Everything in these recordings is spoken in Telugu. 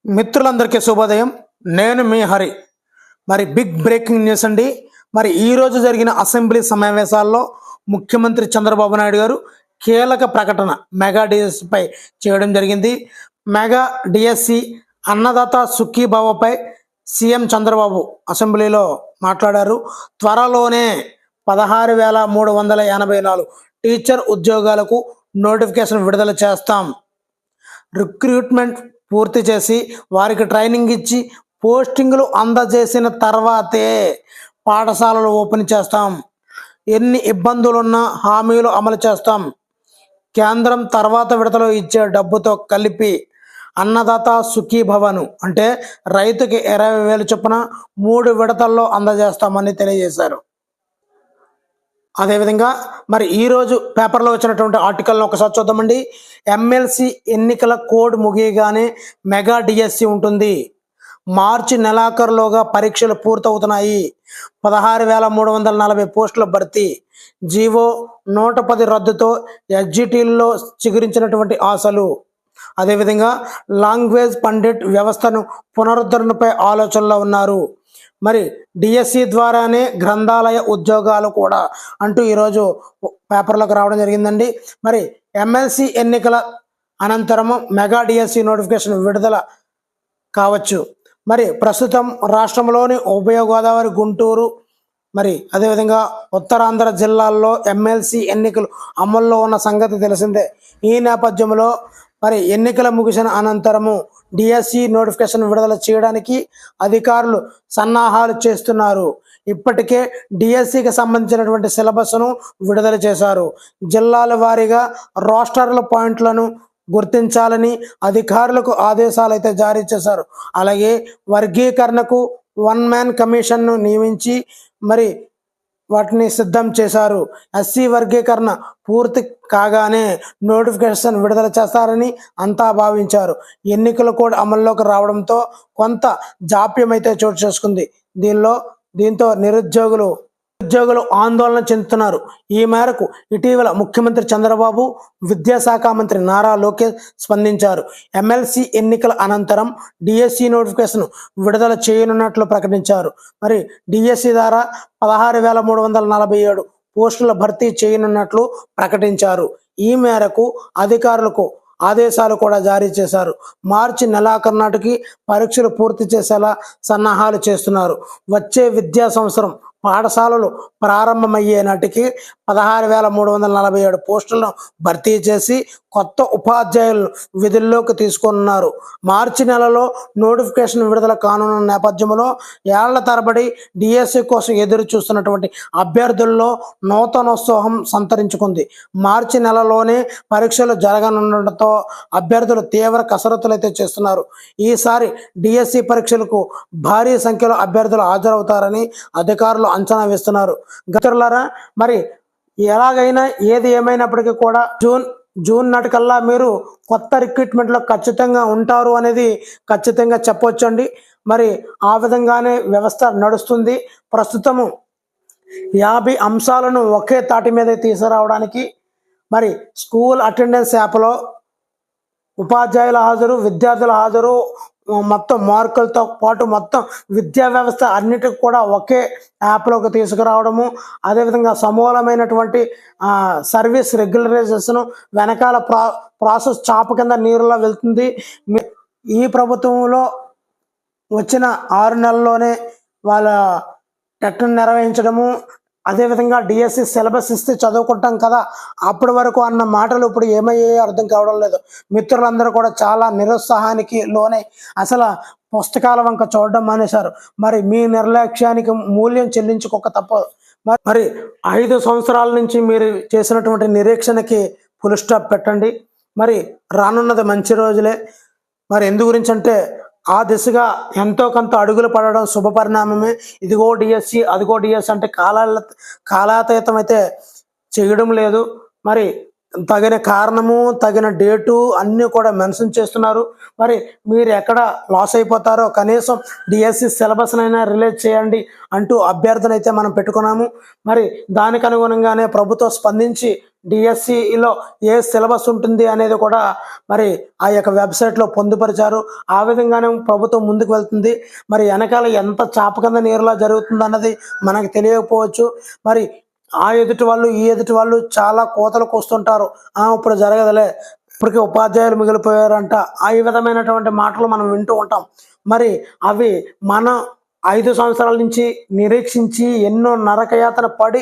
మిత్రులందరికీ శుభోదయం. నేను మీ హరి. మరి బిగ్ బ్రేకింగ్ న్యూస్ అండి. మరి ఈరోజు జరిగిన అసెంబ్లీ సమావేశాల్లో ముఖ్యమంత్రి చంద్రబాబు నాయుడు గారు కీలక ప్రకటన మెగా డిఎస్సిపై చేయడం జరిగింది. మెగా డిఎస్సి అన్నదాత సుఖీభావపై సీఎం చంద్రబాబు అసెంబ్లీలో మాట్లాడారు. త్వరలోనే 16,384 టీచర్ ఉద్యోగాలకు నోటిఫికేషన్ విడుదల చేస్తాం. రిక్రూట్మెంట్ పూర్తి చేసి వారికి ట్రైనింగ్ ఇచ్చి పోస్టింగ్లు అందజేసిన తర్వాతే పాఠశాలలు ఓపెన్ చేస్తాం. ఎన్ని ఇబ్బందులున్నా హామీలు అమలు చేస్తాం. కేంద్రం తర్వాత విడతలో ఇచ్చే డబ్బుతో కలిపి అన్నదాత సుఖీభవను అంటే రైతుకి 20,000 చొప్పున 3 విడతల్లో అందజేస్తామని తెలియజేశారు. అదేవిధంగా మరి ఈరోజు పేపర్లో వచ్చినటువంటి ఆర్టికల్ని ఒకసారి చూద్దామండి. ఎమ్మెల్సీ ఎన్నికల కోడ్ ముగియగానే మెగా డిఎస్సి ఉంటుంది. మార్చి నెలాఖరులోగా పరీక్షలు పూర్తవుతున్నాయి. 16,340 పోస్టుల భర్తీ. జీవో 110 రద్దుతో ఎస్జిటిల్లో చిగురించినటువంటి ఆశలు. అదేవిధంగా లాంగ్వేజ్ పండిట్ వ్యవస్థను పునరుద్ధరణపై ఆలోచనలో ఉన్నారు. మరి డిఎస్సి ద్వారానే గ్రంథాలయ ఉద్యోగాలు కూడా అంటూ ఈరోజు పేపర్లోకి రావడం జరిగిందండి. మరి ఎమ్మెల్సీ ఎన్నికల అనంతరము మెగా డిఎస్సి నోటిఫికేషన్ విడుదల కావచ్చు. మరి ప్రస్తుతం రాష్ట్రంలోని ఉభయ గోదావరి, గుంటూరు, మరి అదేవిధంగా ఉత్తరాంధ్ర జిల్లాల్లో ఎమ్మెల్సీ ఎన్నికలు అమల్లో ఉన్న సంగతి తెలిసిందే. ఈ నేపథ్యంలో మరి ఎన్నికల ముగిసిన అనంతరము డిఎస్సి నోటిఫికేషన్ విడుదల చేయడానికి అధికారులు సన్నాహాలు చేస్తున్నారు. ఇప్పటికే డిఎస్సికి సంబంధించినటువంటి సిలబస్ను విడుదల చేశారు. జిల్లాల వారీగా రోస్టర్ల పాయింట్లను గుర్తించాలని అధికారులకు ఆదేశాలు అయితే జారీ చేశారు. అలాగే వర్గీకరణకు 1 మ్యాన్ కమిషన్ను నియమించి మరి వాటిని సిద్ధం చేశారు. ఎస్సీ వర్గీకరణ పూర్తి కాగానే నోటిఫికేషన్ విడుదల చేస్తారని అంతా భావించారు. ఎన్నికలు కూడా అమల్లోకి రావడంతో కొంత జాప్యం అయితే చోటు చేసుకుంది. దీంతో నిరుద్యోగులు ఆందోళన చెందుతున్నారు. ఈ మేరకు ఇటీవల ముఖ్యమంత్రి చంద్రబాబు, విద్యాశాఖ మంత్రి నారా లోకేష్ స్పందించారు. ఎమ్మెల్సీ ఎన్నికల అనంతరం డిఎస్సి నోటిఫికేషన్ విడుదల చేయనున్నట్లు ప్రకటించారు. మరి డిఎస్సి ద్వారా 16,347 పోస్టుల భర్తీ చేయనున్నట్లు ప్రకటించారు. ఈ మేరకు అధికారులకు ఆదేశాలు కూడా జారీ చేశారు. మార్చి నెలాఖరు నాటికి పరీక్షలు పూర్తి చేసేలా సన్నాహాలు చేస్తున్నారు. వచ్చే విద్యా సంవత్సరం పాఠశాలలు ప్రారంభమయ్యే నాటికి 16,347 పోస్టులను భర్తీ చేసి కొత్త ఉపాధ్యాయులను విధుల్లోకి తీసుకున్నారు. మార్చి నెలలో నోటిఫికేషన్ విడుదల కానున్న నేపథ్యంలో ఏళ్ల తరబడి డిఎస్సి కోసం ఎదురు చూస్తున్నటువంటి అభ్యర్థుల్లో నూతనోత్సాహం సంతరించుకుంది. మార్చి నెలలోనే పరీక్షలు జరగనుండటంతో అభ్యర్థులు తీవ్ర కసరత్తులు అయితే చేస్తున్నారు. ఈసారి డిఎస్సి పరీక్షలకు భారీ సంఖ్యలో అభ్యర్థులు హాజరవుతారని అధికారులు అంచనా వేస్తున్నారు. గతులారా, మరి ఎలాగైనా ఏది ఏమైనప్పటికీ కూడా జూన్ నాటికల్లా మీరు కొత్త రిక్రూట్మెంట్లో ఖచ్చితంగా ఉంటారు అనేది ఖచ్చితంగా చెప్పొచ్చండి. మరి ఆ విధంగానే వ్యవస్థ నడుస్తుంది. ప్రస్తుతము 50 అంశాలను ఒకే తాటి మీద తీసుకురావడానికి మరి స్కూల్ అటెండెన్స్ యాప్లో ఉపాధ్యాయుల హాజరు, విద్యార్థుల హాజరు, మొత్తం మార్కులతో పాటు మొత్తం విద్యా వ్యవస్థ అన్నిటికి కూడా ఒకే యాప్లోకి తీసుకురావడము, అదేవిధంగా సమూలమైనటువంటి సర్వీస్ రెగ్యులరైజేషన్ వెనకాల ప్రాసెస్ చాప కింద నీరులా వెళ్తుంది. ఈ ప్రభుత్వంలో వచ్చిన 6 నెలల్లోనే వాళ్ళ టెట్ను నిర్వహించడము, అదేవిధంగా డిఎస్సి సిలబస్ ఇస్తే చదువుకుంటాం కదా అప్పటి వరకు అన్న మాటలు ఇప్పుడు ఏమయ్యాయో అర్థం కావడం లేదు. మిత్రులందరూ కూడా చాలా నిరుత్సాహానికి లోనే అసలు పుస్తకాల వంక చూడడం మానేశారు. మరి మీ నిర్లక్ష్యానికి మూల్యం చెల్లించుకోక తప్పదు. మరి 5 సంవత్సరాల నుంచి మీరు చేసినటువంటి నిరీక్షణకి ఫుల్ స్టాప్ పెట్టండి. మరి రానున్నది మంచి రోజులే. మరి ఎందు గురించి అంటే ఆ దిశగా ఎంతో కొంత అడుగులు పడడం శుభ పరిణామమే. ఇదిగో డిఎస్సి, అదిగో డిఎస్సి అంటే కాలాతీతం అయితే చేయడం లేదు. మరి తగిన కారణము, తగిన డేటు అన్నీ కూడా మెన్షన్ చేస్తున్నారు. మరి మీరు ఎక్కడ లాస్ అయిపోతారో కనీసం డిఎస్సి సిలబస్నైనా రిలీజ్ చేయండి అంటూ అభ్యర్థన అయితే మనం పెట్టుకున్నాము. మరి దానికి అనుగుణంగానే ప్రభుత్వం స్పందించి డిఎస్సిలో ఏ సిలబస్ ఉంటుంది అనేది కూడా మరి ఆ యొక్క వెబ్సైట్లో పొందుపరిచారు. ఆ విధంగానే ప్రభుత్వం ముందుకు వెళ్తుంది. మరి వెనకాల ఎంత చాప కింద నీరులా జరుగుతుంది అన్నది మనకు తెలియకపోవచ్చు. మరి ఆ ఎదుటి వాళ్ళు ఈ ఎదుటి వాళ్ళు చాలా కోతలు కూస్తుంటారు. ఇప్పుడు జరగదులే, ఇప్పటికే ఉపాధ్యాయులు మిగిలిపోయారంట, ఈ విధమైనటువంటి మాటలు మనం వింటూ ఉంటాం. మరి అవి మన 5 సంవత్సరాల నుంచి నిరీక్షించి ఎన్నో నరకయాతన పడి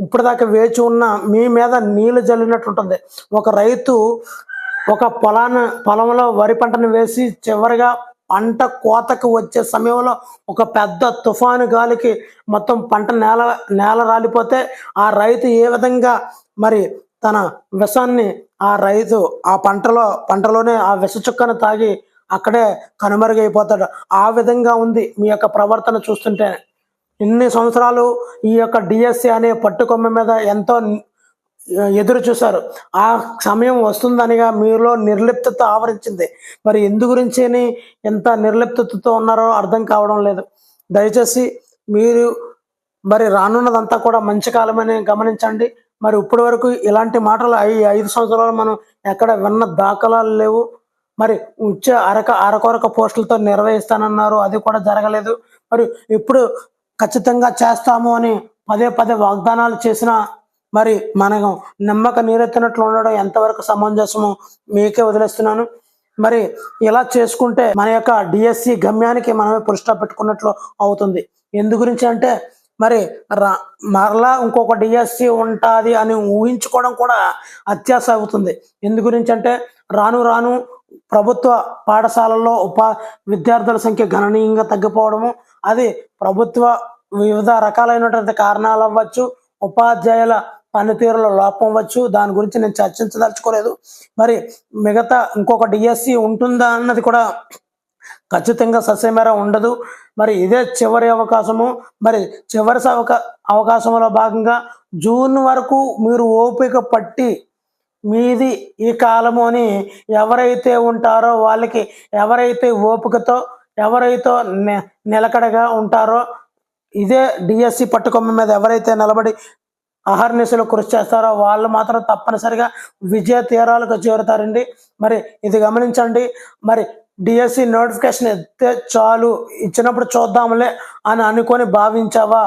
ఇప్పటిదాకా వేచి ఉన్న మీ మీద నీళ్లు జల్లినట్టు ఉంటుంది. ఒక రైతు ఒక పొలంలో వరి పంటను వేసి చివరిగా పంట కోతకు వచ్చే సమయంలో ఒక పెద్ద తుఫాను గాలికి మొత్తం పంట నేల రాలిపోతే ఆ రైతు ఏ విధంగా మరి తన విషాన్ని ఆ రైతు ఆ పంటలోనే ఆ విష చుక్కను తాగి అక్కడే కనుమరుగైపోతాడు. ఆ విధంగా ఉంది మీ యొక్క ప్రవర్తన చూస్తుంటే. ఇన్ని సంవత్సరాలు ఈ యొక్క డిఎస్సి అనే పట్టుకొమ్మ మీద ఎంతో ఎదురు చూశారు. ఆ సమయం వస్తుందనిగా మీలో నిర్లిప్తత ఆవరించింది. మరి ఎందు గురించి ఎంత నిర్లిప్తతతో ఉన్నారో అర్థం కావడం లేదు. దయచేసి మీరు మరి రానున్నదంతా కూడా మంచి కాలమని గమనించండి. మరి ఇప్పటి వరకు ఇలాంటి మాటలు 5 సంవత్సరాలు మనం ఎక్కడ విన్న దాఖలాలు లేవు. మరి వచ్చే అరకొరక పోస్టులతో నిర్వహిస్తానన్నారు, అది కూడా జరగలేదు. మరి ఇప్పుడు ఖచ్చితంగా చేస్తాము అని పదే వాగ్దానాలు చేసిన మరి మనం నమ్మక నీరెత్తినట్లు ఉండడం ఎంతవరకు సమంజసమో మీకే వదిలేస్తున్నాను. మరి ఇలా చేసుకుంటే మన యొక్క డిఎస్సి గమ్యానికి మనమే పురుష పెట్టుకున్నట్లు అవుతుంది. ఎందు గురించి అంటే మరి మరలా ఇంకొక డిఎస్సి ఉంటుంది అని ఊహించుకోవడం కూడా అత్యాశ అవుతుంది. ఎందు గురించి అంటే రాను ప్రభుత్వ పాఠశాలల్లో విద్యార్థుల సంఖ్య గణనీయంగా తగ్గిపోవడము, అది ప్రభుత్వ వివిధ రకాలైనటువంటి కారణాలు అవ్వచ్చు, ఉపాధ్యాయుల పనితీరులో లోపం అవ్వచ్చు. దాని గురించి నేను చర్చించదలుచుకోలేదు. మరి మిగతా ఇంకొక డిఎస్సి ఉంటుందా అన్నది కూడా ఖచ్చితంగా సస్యమేర ఉండదు. మరి ఇదే చివరి అవకాశము. మరి చివరి అవకాశంలో భాగంగా జూన్ వరకు మీరు ఓపిక పట్టి మీది ఈ కాలము అని ఎవరైతే ఉంటారో వాళ్ళకి, ఎవరైతే ఓపికతో ఎవరైతే నిలకడగా ఉంటారో, ఇదే డిఎస్సి పట్టుకొమ్మ మీద ఎవరైతే నిలబడి అహర్నిశలు కృషి చేస్తారో వాళ్ళు మాత్రం తప్పనిసరిగా విజయ తీరాలకు చేరుతారండి. మరి ఇది గమనించండి. మరి డిఎస్సి నోటిఫికేషన్ ఎత్తే చాలు, ఇచ్చినప్పుడు చూద్దాంలే అని అనుకొని భావించావా,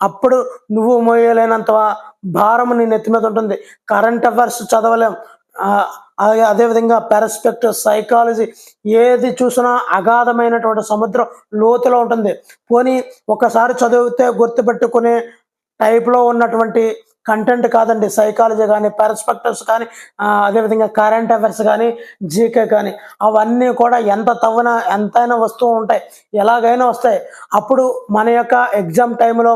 అప్పుడు నువ్వు మోయలేనంత భారం నీ నెత్తి మీద ఉంటుంది. కరెంట్ అఫైర్స్ చదవలేం, అదేవిధంగా పెర్స్పెక్టివ్, సైకాలజీ, ఏది చూసినా అగాధమైనటువంటి సముద్రం లోతులో ఉంటుంది. పోనీ ఒకసారి చదివితే గుర్తుపెట్టుకునే టైప్లో ఉన్నటువంటి కంటెంట్ కాదండి సైకాలజీ కానీ, పెర్స్పెక్టివ్స్ కానీ, అదేవిధంగా కరెంట్ అఫైర్స్ కానీ, జీకే కానీ. అవన్నీ కూడా ఎంతైనా వస్తూ ఉంటాయి, ఎలాగైనా వస్తాయి. అప్పుడు మన యొక్క ఎగ్జామ్ టైంలో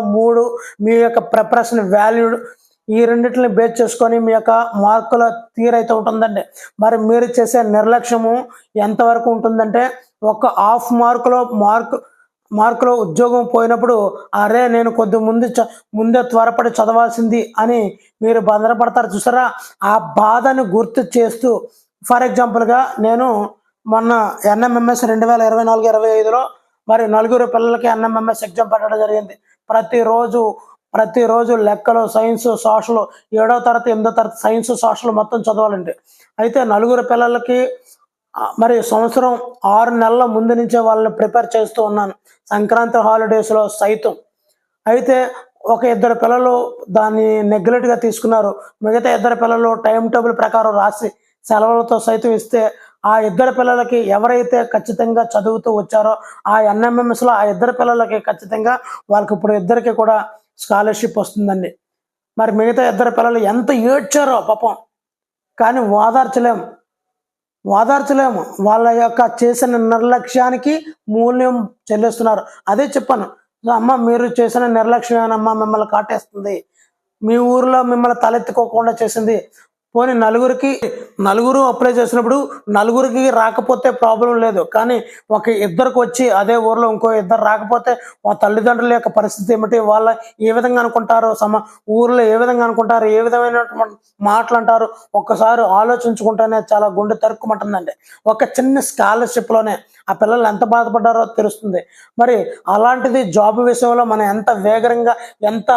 మీ యొక్క ప్రిపరేషన్ వాల్యూడ్, ఈ రెండింటిని బేస్ చేసుకొని మీ యొక్క మార్కుల తీరైతే ఉంటుందండి. మరి మీరు చేసే నిర్లక్ష్యము ఎంతవరకు ఉంటుందంటే, ఒక హాఫ్ మార్కులో ఉద్యోగం పోయినప్పుడు అరే నేను కొద్ది ముందే త్వరపడి చదవాల్సింది అని మీరు బాధపడతారు చూసారా. ఆ బాధను గుర్తు చేస్తూ, ఫర్ ఎగ్జాంపుల్గా నేను మొన్న ఎన్ఎంఎంఎస్ 2024-25లో మరి 4 పిల్లలకి ఎన్ఎంఎంఎస్ ఎగ్జామ్ పెట్టడం జరిగింది. ప్రతిరోజు లెక్కలు, సైన్స్, సోషల్, 7వ తరగతి 8వ తరగతి సైన్స్, సోషల్ మొత్తం చదవాలండి. అయితే 4 పిల్లలకి మరి సంవత్సరం 6 నెలల ముందు నుంచే వాళ్ళని ప్రిపేర్ చేస్తూ ఉన్నాను, సంక్రాంతి హాలిడేస్లో సైతం. అయితే ఒక 2 పిల్లలు దాన్ని నెగ్లెక్ట్గా తీసుకున్నారు. మిగతా 2 పిల్లలు టైం టేబుల్ ప్రకారం రాసి సెలవులతో సైతం ఇస్తే, ఆ 2 పిల్లలకి ఎవరైతే ఖచ్చితంగా చదువుతూ వచ్చారో ఆ ఎన్ఎంఎంఎస్లో ఆ 2 పిల్లలకి ఖచ్చితంగా వాళ్ళకి ఇప్పుడు 2కి కూడా స్కాలర్షిప్ వస్తుందండి. మరి మిగతా 2 పిల్లలు ఎంత ఏడ్చారో పాపం, కానీ ఓదార్చలేము. వాళ్ళ యొక్క చేసిన నిర్లక్ష్యానికి మూల్యం చెల్లిస్తున్నారు. అదే చెప్పాను, అమ్మ మీరు చేసిన నిర్లక్ష్యమేనమ్మా మిమ్మల్ని కాటేస్తుంది, మీ ఊరిలో మిమ్మల్ని తలెత్తుకోకుండా చేసింది. పోనీ నలుగురు అప్లై చేసినప్పుడు 4కి రాకపోతే ప్రాబ్లం లేదు, కానీ ఒక 2కి వచ్చి అదే ఊర్లో ఇంకో 2 రాకపోతే ఆ తల్లిదండ్రుల యొక్క పరిస్థితి ఏమిటి, వాళ్ళ ఏ విధంగా అనుకుంటారు, ఊర్లో ఏ విధంగా అనుకుంటారు, ఏ విధమైన మాటలు అంటారు, ఒక్కసారి ఆలోచించుకుంటేనే చాలా గుండె తరుక్కుమంటుందండి. ఒక చిన్న స్కాలర్షిప్లోనే ఆ పిల్లలు ఎంత బాధపడ్డారో తెలుస్తుంది. మరి అలాంటిది జాబ్ విషయంలో మనం ఎంత వేగంగా, ఎంత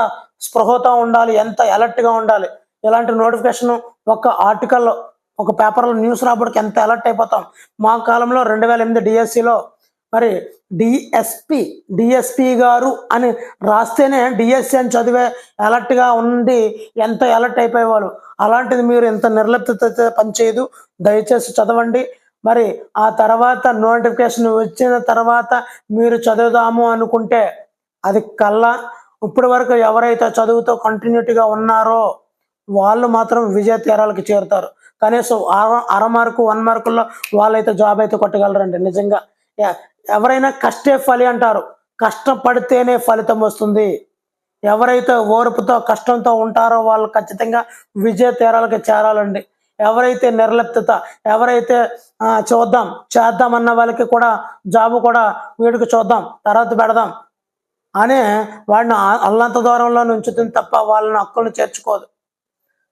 స్పృహతో ఉండాలి, ఎంత అలర్ట్గా ఉండాలి. ఇలాంటి నోటిఫికేషన్ ఒక ఆర్టికల్ ఒక పేపర్లో న్యూస్ రాబడికి ఎంత అలర్ట్ అయిపోతాం. మా కాలంలో 2008 డిఎస్సిలో మరి డిఎస్పి గారు అని రాస్తేనే డిఎస్సి అని చదివే అలర్ట్గా ఉండి ఎంత అలర్ట్ అయిపోయేవాళ్ళు. అలాంటిది మీరు ఎంత నిర్లిప్తత పనిచేయదు, దయచేసి చదవండి. మరి ఆ తర్వాత నోటిఫికేషన్ వచ్చిన తర్వాత మీరు చదువుదాము అనుకుంటే అది కల్లా. ఇప్పటి వరకు ఎవరైతే చదువుతో కంటిన్యూటీగా ఉన్నారో వాళ్ళు మాత్రం విజయ తీరాలకు చేరుతారు. కనీసం అర మార్కు 1 మార్కుల్లో వాళ్ళైతే జాబ్ అయితే కొట్టగలరండి. నిజంగా ఎవరైనా కష్టే ఫలి అంటారు, కష్టపడితేనే ఫలితం వస్తుంది. ఎవరైతే ఓర్పుతో కష్టంతో ఉంటారో వాళ్ళు ఖచ్చితంగా విజయ తీరాలకు చేరాలండి. ఎవరైతే నిర్లిప్తత, ఎవరైతే చూద్దాం చేద్దాం అన్న వాళ్ళకి కూడా జాబు కూడా వీడికి చూద్దాం తర్వాత పెడదాం అనే వాడిని అల్లంత దూరంలో ఉంచుతుంది తప్ప వాళ్ళని హక్కులను చేర్చుకోదు.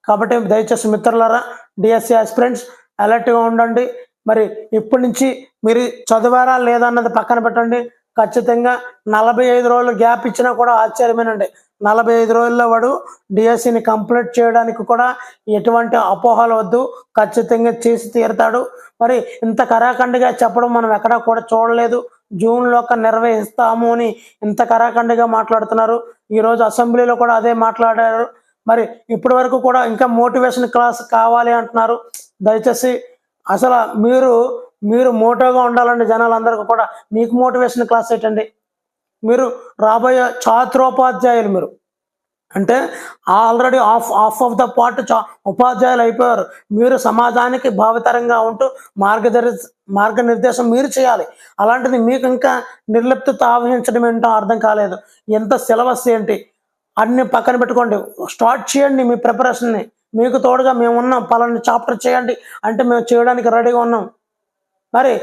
కాబట్టి దయచేసి మిత్రులారా, డిఎస్సి ఆస్పిరెంట్స్ అలర్ట్గా ఉండండి. మరి ఇప్పటి నుంచి మీరు చదివారా లేదా అన్నది పక్కన పెట్టండి. ఖచ్చితంగా 45 రోజులు గ్యాప్ ఇచ్చినా కూడా ఆశ్చర్యమేనండి. 45 రోజుల్లో వాడు డిఎస్సిని కంప్లీట్ చేయడానికి కూడా ఎటువంటి అపోహలు వద్దు, ఖచ్చితంగా చేసి తీరుతాడు. మరి ఇంత కరాఖండిగా చెప్పడం మనం ఎక్కడా కూడా చూడలేదు. జూన్లో నిర్వహిస్తాము అని ఇంత కరాఖండిగా మాట్లాడుతున్నారు. ఈరోజు అసెంబ్లీలో కూడా అదే మాట్లాడారు. మరి ఇప్పటి వరకు కూడా ఇంకా మోటివేషన్ క్లాస్ కావాలి అంటున్నారు. దయచేసి అసలు మీరు మోటోగా ఉండాలండి. జనాలందరికీ కూడా మీకు మోటివేషన్ క్లాస్ ఏంటండి? మీరు రాబోయే ఛాత్రోపాధ్యాయులు. మీరు అంటే already of of the part ఉపాధ్యాయులు అయిపోయారు. మీరు సమాజానికి భావితరంగా ఉంటూ మార్గనిర్దేశం మీరు చేయాలి. అలాంటిది మీకు ఇంకా నిర్లిప్తత ఆవహించడం ఏంటో అర్థం కాలేదు. ఎంత సిలబస్ ఏంటి అన్ని పక్కన పెట్టుకోండి, స్టార్ట్ చేయండి మీ ప్రిపరేషన్ని. మీకు తోడుగా మేము ఉన్నాం, పలానా చాప్టర్ చేయండి అంటే మేము చేయడానికి రెడీగా ఉన్నాం. మరి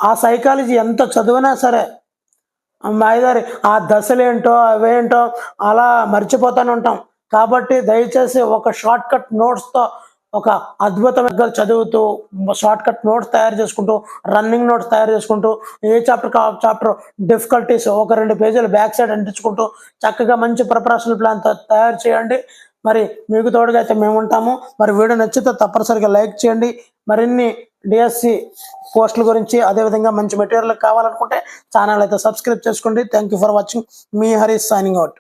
ఆ సైకాలజీ ఎంత చదివినా సరే మైదారి ఆ దశలేంటో అవేంటో అలా మర్చిపోతూనే ఉంటాం. కాబట్టి దయచేసి ఒక షార్ట్ కట్ నోట్స్తో ఒక అద్భుతమైన చదువుతూ షార్ట్ కట్ నోట్స్ తయారు చేసుకుంటూ, రన్నింగ్ నోట్స్ తయారు చేసుకుంటూ, ఏ చాప్టర్ డిఫికల్టీస్ ఒక 2 పేజీలు బ్యాక్ సైడ్ అంటించుకుంటూ చక్కగా మంచి ప్రిపరేషన్ ప్లాన్తో తయారు చేయండి. మరి మీకు తోడుగా అయితే మేము ఉంటాము. మరి వీడియో నచ్చితే తప్పనిసరిగా లైక్ చేయండి. మరిన్ని డిఎస్సి పోస్టుల గురించి అదేవిధంగా మంచి మెటీరియల్ కావాలనుకుంటే ఛానల్ అయితే సబ్స్క్రైబ్ చేసుకోండి. Thank you for watching. Me Harish signing out.